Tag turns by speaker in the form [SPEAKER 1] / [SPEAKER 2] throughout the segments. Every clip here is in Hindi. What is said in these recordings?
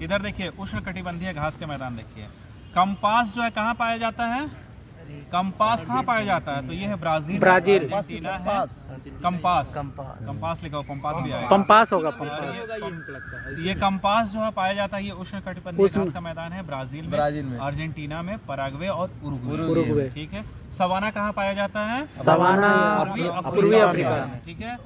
[SPEAKER 1] इधर देखिए उष्णकटिबंधीय घास के मैदान देखिए। कंपास जो है कहाँ पाया जाता है? कंपास कहाँ पाया जाता है? तो ये है ब्राजील, अर्जेंटीना है। कंपास लिखा हो, पंपास भी आएगा।
[SPEAKER 2] पंपास होगा, पंपास।
[SPEAKER 1] ये कंपास जो है पाया जाता है, ये उष्णकटिबंधीय घास का मैदान है ब्राजील में, अर्जेंटीना में, पराग्वे और उरुग्वे। ठीक है। सवाना कहाँ पाया जाता है?
[SPEAKER 2] सवाना पूर्वी अफ्रीका।
[SPEAKER 1] ठीक है।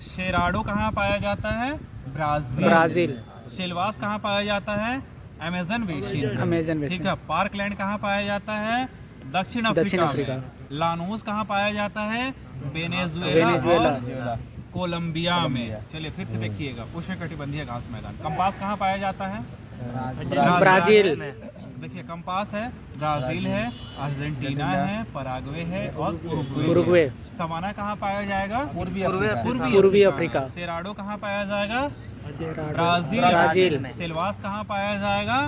[SPEAKER 1] शेराडो कहाँ पाया जाता है?
[SPEAKER 2] ब्राजील।
[SPEAKER 1] सिल्वास कहाँ पाया जाता है? Amazon basin. ठीक है। पार्कलैंड कहाँ पाया जाता है? दक्षिण अफ्रीका में। लानोस कहाँ पाया जाता है? वेनेजुएला और कोलंबिया में। चलिए फिर से देखिएगा, उष्णकटिबंधीय घास मैदान। कंपास कहाँ पाया जाता है?
[SPEAKER 2] ब्राजील।
[SPEAKER 1] देखिए कंपास है, ब्राजील है, अर्जेंटीना है, पराग्वे है और
[SPEAKER 2] उरुग्वे।
[SPEAKER 1] सवाना कहाँ पाया जाएगा?
[SPEAKER 2] पूर्वी अफ्रीका।
[SPEAKER 1] सेराडो कहाँ पाया जाएगा?
[SPEAKER 2] ब्राजील।
[SPEAKER 1] सिल्वास कहाँ पाया जाएगा?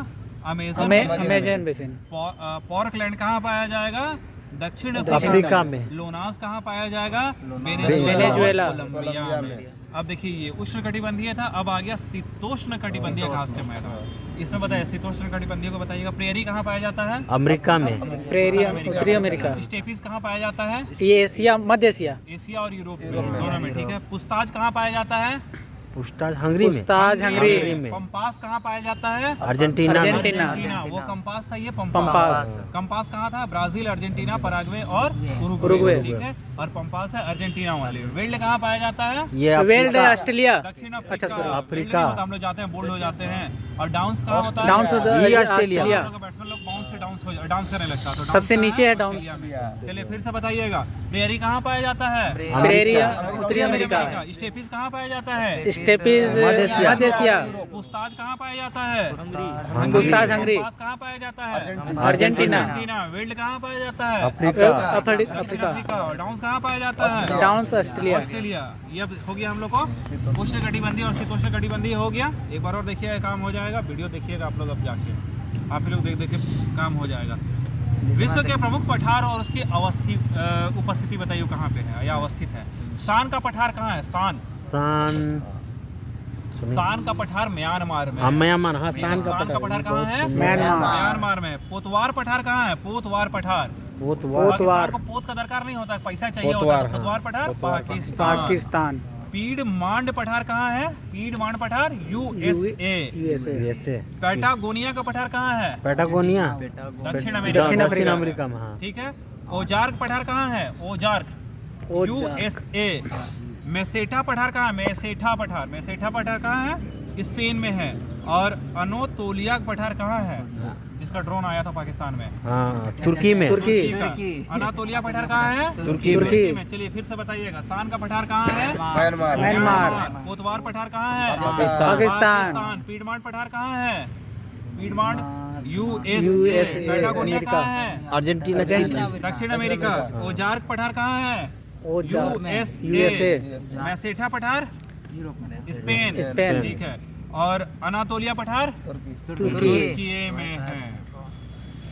[SPEAKER 2] Amazon basin.
[SPEAKER 1] पॉर्कलैंड कहाँ पाया जाएगा? दक्षिण
[SPEAKER 2] अफ्रीका में।
[SPEAKER 1] लोनास कहाँ पाया जाएगा?
[SPEAKER 2] वेनेजुएला।
[SPEAKER 1] कोलंबिया में। अब देखिए ये उष्णकटिबंधीय था, अब आ गया शीतोष्णकटिबंधीय घास के मैदान। इसमें बताइए शीतोष्णकटिबंधीय को बताइएगा। प्रेरी कहाँ पाया जाता है?
[SPEAKER 2] अमेरिका में। प्रेरी उत्तरी अमेरिका।
[SPEAKER 1] स्टेपिस कहाँ पाया जाता है?
[SPEAKER 2] ये एशिया, मध्य एशिया।
[SPEAKER 1] एशिया और यूरोप में, दोनों में। ठीक है। पुस्ताज कहाँ पाया जाता है?
[SPEAKER 2] पुस्ताज हंगरी में।
[SPEAKER 1] पंपास कहाँ पाया जाता है?
[SPEAKER 2] अर्जेंटीना।
[SPEAKER 1] वो कंपास था, ये पंपास। कंपास कहाँ था? ब्राजील, अर्जेंटीना, पराग्वे और उरुग्वे। ठीक है। और पंपास है अर्जेंटीना वाले। वेल्ड कहाँ पाया जाता है?
[SPEAKER 2] ये वेल्ड है ऑस्ट्रेलिया,
[SPEAKER 1] दक्षिण अफ्रीका। हम लोग जाते हैं, बोल्ड हो जाते हैं। और डाउन्स कहाँ होता है?
[SPEAKER 2] Downs Australia.
[SPEAKER 1] बैट्समैन लोग बाउंस से डाउन्स करने लगता है,
[SPEAKER 2] सबसे नीचे है डाउन।
[SPEAKER 1] चलिए फिर से बताइएगा। प्रेरी कहाँ पाया जाता है?
[SPEAKER 2] प्रेरी उत्तरी अमेरिका।
[SPEAKER 1] स्टेपिस कहाँ पाया जाता है?
[SPEAKER 2] स्टेपिस मध्य एशिया।
[SPEAKER 1] पुस्ताज कहाँ पाया जाता है?
[SPEAKER 2] पुस्ताज हंगरी।
[SPEAKER 1] कंपास कहाँ पाया जाता है?
[SPEAKER 2] अर्जेंटीना।
[SPEAKER 1] वेल्ड कहाँ पाया जाता है?
[SPEAKER 2] अफ्रीका।
[SPEAKER 1] डाउन्स कहाँ पाया जाता है?
[SPEAKER 2] Downs Australia.
[SPEAKER 1] ये अब हो गया हम लोग को उष्णकटिबंधीय और शीतोष्णकटिबंधीय हो गया। एक बार और देखिएगा, काम हो जाएगा। वीडियो देखिएगा आप लोग अब जाके, आप लोग देख के काम हो जाएगा। विश्व के प्रमुख पठार और उसकी उपस्थिति बताइए कहाँ पे है या अवस्थित है। शान का पठार कहाँ है? शान का पठार म्यांमार में। शान का पठार कहाँ है? म्यांमार में। पोतवार पठार कहाँ है? पोतवार पठार। पाकिस्तान को पोत का दरकार नहीं होता, पैसा चाहिए होता है। पोतवार पठार पाकिस्तान। पीडमांड पठार कहाँ है? पीडमांड पठार यूएसए। पैटागोनिया का पठार कहाँ है? दक्षिण अमेरिका में। ठीक है। ओजार्क पठार कहाँ है? Ozark USA. मेसेटा पठार कहाँ है? मेसेटा पठार कहाँ है? स्पेन में है। और अनोतोलिया पठार कहाँ है? जिसका ड्रोन आया था पाकिस्तान में।
[SPEAKER 2] तुर्की में।
[SPEAKER 1] अनातोलिया पठार कहाँ है? तुर्की में। चलिए फिर से बताइएगा। शान का पठार कहाँ है? म्यांमार। पोतवार पठार कहाँ है? पाकिस्तान। पीडमांड पठार कहाँ है? पीडमांड यूएसए। पैटागोनिया कहाँ है?
[SPEAKER 2] अर्जेंटीना।
[SPEAKER 1] दक्षिण अमेरिका। ओजार्क पठार कहाँ है? यूएसए। मेसेटा पठार स्पेन। ठीक है। और अनातोलिया पठार तुर्की में है।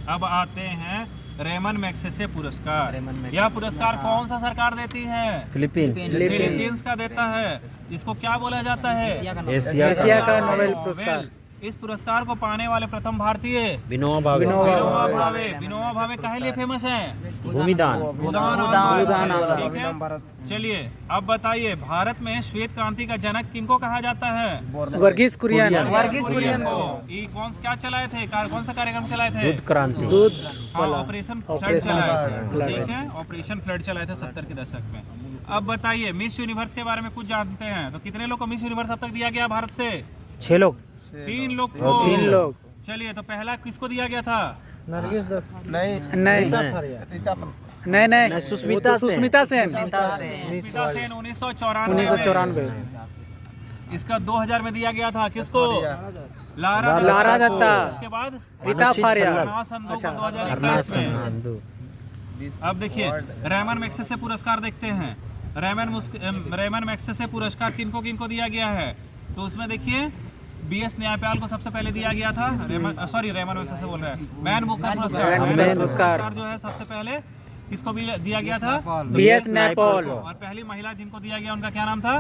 [SPEAKER 1] अब आते हैं रेमन मैग्सेसे पुरस्कार। यह पुरस्कार कौन सा सरकार देती है? फिलीपींस का देता है। इसको क्या बोला जाता है?
[SPEAKER 2] एशिया का नोबेल पुरस्कार।
[SPEAKER 1] इस पुरस्कार को पाने वाले प्रथम भारतीय
[SPEAKER 2] विनोबा
[SPEAKER 1] भावे काहे लिए फेमस है?
[SPEAKER 2] भूमिदान।
[SPEAKER 1] ठीक है। चलिए अब बताइए, भारत में श्वेत क्रांति का जनक किनको कहा जाता है?
[SPEAKER 2] वर्गीस कुरियन
[SPEAKER 1] को। ये क्या चलाए थे? कौन सा कार्यक्रम चलाए थे? ऑपरेशन फ्लड चलाए थे। ठीक है। ऑपरेशन फ्लड चलाए थे 70 के दशक में। अब बताइए, मिस यूनिवर्स के बारे में कुछ जानते हैं तो कितने लोग को मिस यूनिवर्स अब तक दिया गया भारत से?
[SPEAKER 2] 6 लोग।
[SPEAKER 1] 3 लोग। चलिए तो पहला किसको दिया गया था?
[SPEAKER 2] नहीं, सुष्मिता सेन
[SPEAKER 1] 1994। इसका 2000 में दिया गया था। किसको?
[SPEAKER 2] लारा दत्ता।
[SPEAKER 1] उसके बाद
[SPEAKER 2] रीता फारिया
[SPEAKER 1] 2021 में। अब देखिए रेमन मैग्सेसे पुरस्कार देखते हैं। रेमन मैग्सेसे पुरस्कार किनको किनको दिया गया है? तो उसमें देखिए बीएस न्यायपाल को सबसे पहले दिया गया था। रेमन मैग्सेसे बोल रहे हैं। मैन बुकर पुरस्कार जो है सबसे पहले किसको भी दिया गया था?
[SPEAKER 2] बीएस नैपॉल।
[SPEAKER 1] और पहली महिला जिनको दिया गया उनका क्या नाम था?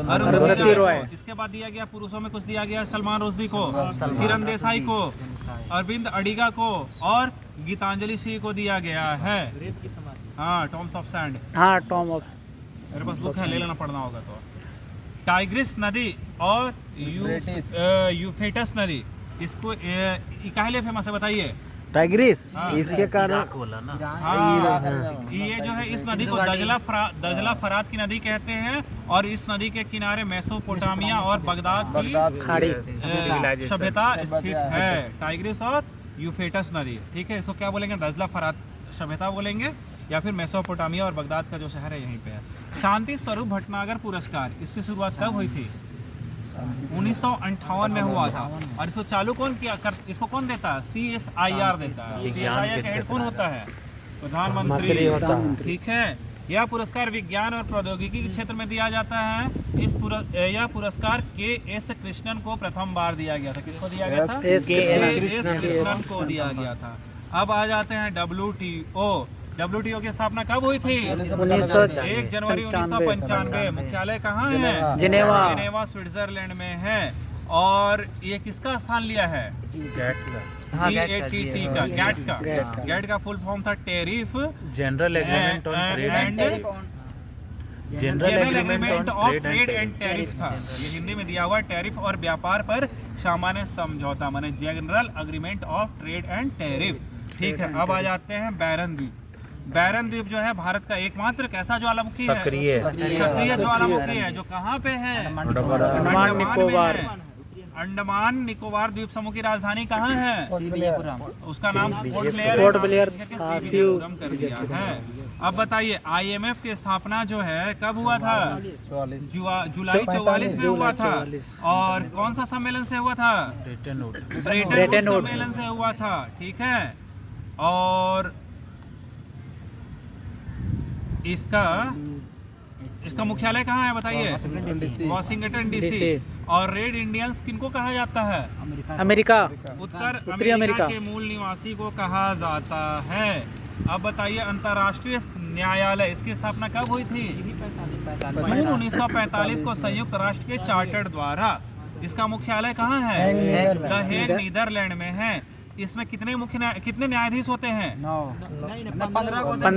[SPEAKER 2] अरुंधति रॉय।
[SPEAKER 1] इसके बाद दिया गया पुरुषों में कुछ दिया गया, सलमान रुश्दी को, किरण देसाई को, अरविंद अडिगा को और गीतांजलि सिंह को दिया गया है। हाँ, टॉम्स ऑफ सैंड।
[SPEAKER 2] हाँ, टॉम ऑफ।
[SPEAKER 1] मेरे पास बुक है, ले लेना, पढ़ना होगा तो। टाइग्रिस नदी और यूफ्रेटिस नदी, इसको काहे फेमस है बताइए?
[SPEAKER 3] टाइग्रिस,
[SPEAKER 1] हाँ।
[SPEAKER 3] इसके कारण
[SPEAKER 1] हाँ, ये जो है इस नदी को दजला फरात की नदी कहते हैं और इस नदी के किनारे मेसोपोटामिया और बगदाद की
[SPEAKER 2] खाड़ी
[SPEAKER 1] सभ्यता स्थित है। टाइग्रिस और यूफ्रेटिस नदी, ठीक है। इसको क्या बोलेंगे? दजला फरात सभ्यता बोलेंगे या फिर मेसोपोटामिया और बगदाद का जो शहर है यहीं पे है। शांति स्वरूप भटनागर पुरस्कार, इसकी शुरुआत कब हुई थी? 1958 में हुआ था। और इसको चालू कौन किया? इसको कौन देता है? CSIR देता है। CSIR का हेड कौन होता है? प्रधानमंत्री
[SPEAKER 3] होता है।
[SPEAKER 1] ठीक है। यह पुरस्कार विज्ञान और प्रौद्योगिकी के क्षेत्र में दिया जाता है। यह पुरस्कार KS कृष्णन को प्रथम बार दिया गया था। किसको दिया गया था?
[SPEAKER 2] KS
[SPEAKER 1] कृष्णन को दिया गया था। अब आ जाते हैं WTO। WTO की स्थापना कब हुई थी? 1 जनवरी 1995। मुख्यालय कहाँ है? जिनेवा स्विट्जरलैंड में है। और ये किसका स्थान लिया है? GATT का, GATT का फुल फॉर्म था tariff
[SPEAKER 4] general agreement
[SPEAKER 1] of trade and tariff था। ये हिंदी में दिया हुआ टैरिफ और व्यापार पर सामान्य समझौता, माने general agreement of trade and tariff, ठीक है। अब आ जाते हैं बैरन द्वीप। बैरन द्वीप जो है भारत का एकमात्र कैसा ज्वालामुखी है? सक्रिय ज्वालामुखी है, जो कहाँ पे है?
[SPEAKER 2] अंडमान निकोबार।
[SPEAKER 1] अंडमान निकोबार द्वीप समूह की राजधानी कहाँ है? उसका नाम
[SPEAKER 2] पोर्ट ब्लेयर
[SPEAKER 1] कर दिया है। अब बताइए, IMF की स्थापना जो है कब हुआ था? जुलाई 44 में हुआ था। और कौन सा सम्मेलन से हुआ था? ब्रेटन वुड्स सम्मेलन से हुआ था, ठीक है। और इसका मुख्यालय कहाँ है बताइए? Washington DC। और रेड इंडियंस किनको कहा जाता है?
[SPEAKER 2] अमेरिका,
[SPEAKER 1] उत्तरी अमेरिका के मूल निवासी को कहा जाता है। अब बताइए, अंतर्राष्ट्रीय न्यायालय, इसकी स्थापना कब हुई थी? जून 1945 को संयुक्त राष्ट्र के चार्टर द्वारा। इसका मुख्यालय कहाँ है? द हेग, नीदरलैंड में है। इसमें कितने न्यायाधीश होते हैं?
[SPEAKER 2] 15
[SPEAKER 1] होते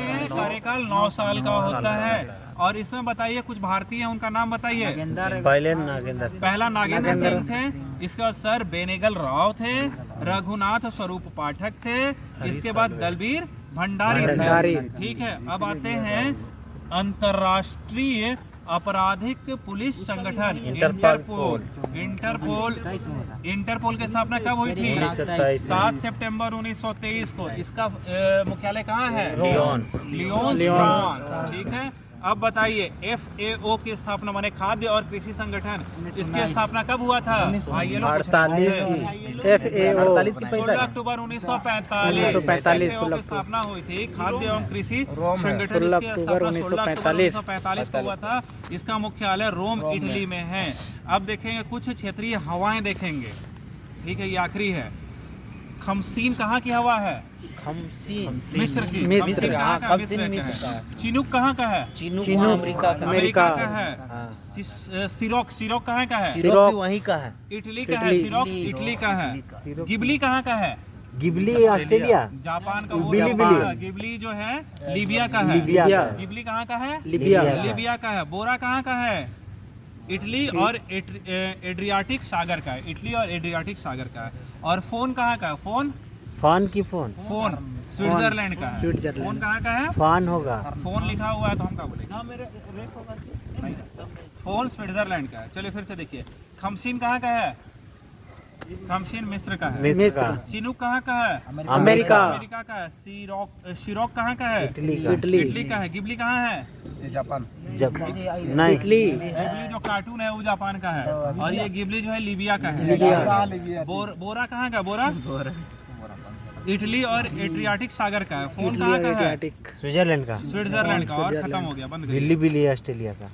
[SPEAKER 1] हैं। कार्यकाल 9 साल का होता है। और इसमें बताइए कुछ भारतीय हैं, उनका नाम बताइए। पहला नागेंद्र सिंह थे। इसके बाद सर बेनेगल राव थे। रघुनाथ स्वरूप पाठक थे। इसके बाद दलबीर भंडारी थे, ठीक है। अब आते हैं अंतर्राष्ट्रीय आपराधिक पुलिस संगठन इंटरपोल की स्थापना कब हुई थी? 7 सितंबर 1923 को। इसका मुख्यालय कहाँ है? लियोन्स, फ्रांस, ठीक है। अब बताइए, FAO की स्थापना माने खाद्य और कृषि संगठन, इसकी स्थापना कब हुआ था? आइए लोग, 16 अक्टूबर 1945 की स्थापना हुई थी। खाद्य एवं कृषि संगठन, इसकी स्थापना 16 अक्टूबर 1945 को हुआ था। इसका मुख्यालय रोम, इटली में है। अब देखेंगे कुछ क्षेत्रीय हवाएं देखेंगे, ठीक है। ये आखिरी है। खमसीन कहाँ की हवा है? मिस्र की। खमसीन कहाँ का? मिस्र का है। चिनूक कहाँ का है? अमेरिका का है। सिरोक कहाँ का है?
[SPEAKER 3] सिरोक वहीं का है,
[SPEAKER 1] इटली का है। सिरोक इटली का है। गिबली कहाँ का है?
[SPEAKER 3] गिबली ऑस्ट्रेलिया,
[SPEAKER 1] जापान का। वो गिबली जो है लीबिया का है। गिबली कहाँ का है? लीबिया का है। बोरा कहाँ का है? इटली और एड्रियाटिक सागर का है। इटली और एड्रियाटिक सागर का है। और फोन कहाँ का है? फोन स्विट्जरलैंड का है। फोन कहाँ का है?
[SPEAKER 3] फान होगा।
[SPEAKER 1] फोन लिखा हुआ है तो हम क्या बोलेंगे? फोन स्विट्जरलैंड का है। चलिए फिर से देखिए, खमसीन कहाँ का है? खमसीन मिस्र का है। चिनूक कहाँ का है?
[SPEAKER 2] अमेरिका
[SPEAKER 1] का है। सिरोक कहाँ का है?
[SPEAKER 2] इटली
[SPEAKER 1] का है। गिबली कहाँ है?
[SPEAKER 2] इटली।
[SPEAKER 1] गिबली जो कार्टून है वो जापान का है। और ये गिबली जो है लीबिया का है। बोरा कहाँ का? बोरा इटली और एड्रियाटिक सागर का है। फोन कहाँ का है?
[SPEAKER 3] स्विट्जरलैंड का।
[SPEAKER 1] और खत्म हो गया, बंद कर।
[SPEAKER 3] बिल्ली ऑस्ट्रेलिया का।